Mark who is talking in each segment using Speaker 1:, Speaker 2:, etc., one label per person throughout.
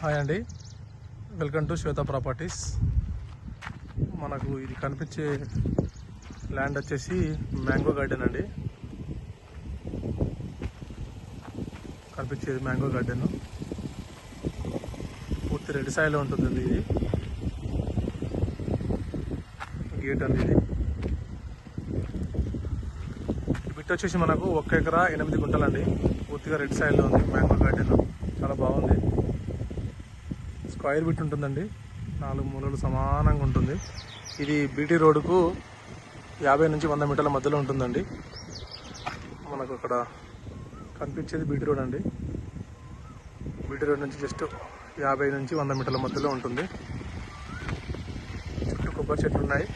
Speaker 1: Hi అండి, welcome to Shweta properties. మనకు ఇది కనిపించే ల్యాండ్ వచ్చేసి మ్యాంగో గార్డెన్ అండి. కనిపించేది మ్యాంగో గార్డెన్ పూర్తి రెడ్ సాయిలో ఉంటుందండి. ఇది గేట్ అండి. ఇది బిట్ వచ్చేసి మనకు 1 ఎకరా 8 గుంటలండి. పూర్తిగా రెడ్ సాయిల్లో ఉంది మ్యాంగో గార్డెన్. చాలా బాగుంది. స్క్వేర్ బిట్ ఉంటుందండి, 4 మూలలు సమానంగా ఉంటుంది. ఇది బీటీ రోడ్డుకు 50 నుంచి 100 మీటర్ల మధ్యలో ఉంటుందండి. మనకు అక్కడ కనిపించేది బీటీ రోడ్ అండి. బీటీ రోడ్ నుంచి జస్ట్ 50 నుంచి 100 మీటర్ల మధ్యలో ఉంటుంది. చుట్టూ కొబ్బరి చెట్లు ఉన్నాయి,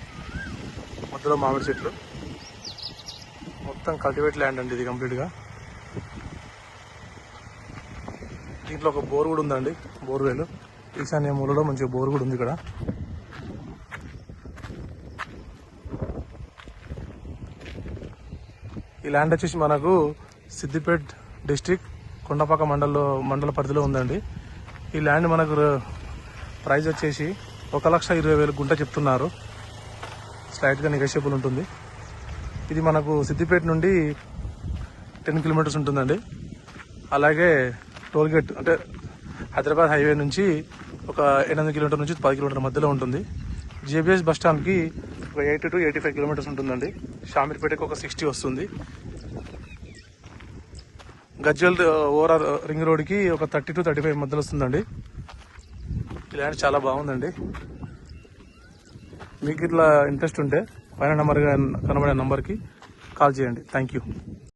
Speaker 1: మధ్యలో మామిడి చెట్లు. మొత్తం కల్టివేట్ ల్యాండ్ అండి ఇది కంప్లీట్గా. దీంట్లో ఒక బోర్ కూడా ఉందండి, బోర్వేలు. ఈశాన్య మూలలో మంచిగా బోర్ కూడా ఉంది ఇక్కడ. ఈ ల్యాండ్ వచ్చేసి మనకు సిద్దిపేట్ డిస్టిక్ కొండపాక మండల పరిధిలో ఉందండి. ఈ ల్యాండ్ మనకు ప్రైస్ వచ్చేసి 1,20,000 గుంట చెప్తున్నారు. స్లైట్గా నెగోషియబుల్ ఉంటుంది. ఇది మనకు సిద్దిపేట నుండి 10 కిలోమీటర్స్ ఉంటుందండి. అలాగే టోల్గేట్ అంటే హైదరాబాద్ హైవే నుంచి ఒక 8 కిలోమీటర్ నుంచి 10 కిలోమీటర్ల మధ్యలో ఉంటుంది. జేబీఎస్ బస్ స్టాండ్కి ఒక 80 to 85 కిలోమీటర్స్ ఉంటుందండి. షామీర్పేటకి ఒక 60 వస్తుంది. గజ్వెల్ ఓవరాల్ రింగ్ రోడ్కి ఒక 30 to 35 మధ్యలో వస్తుందండి. ఈ ల్యాండ్ చాలా బాగుందండి. మీకు ఇట్లా ఇంట్రెస్ట్ ఉంటే పైన కనబడే నంబర్కి కాల్ చేయండి. Thank you.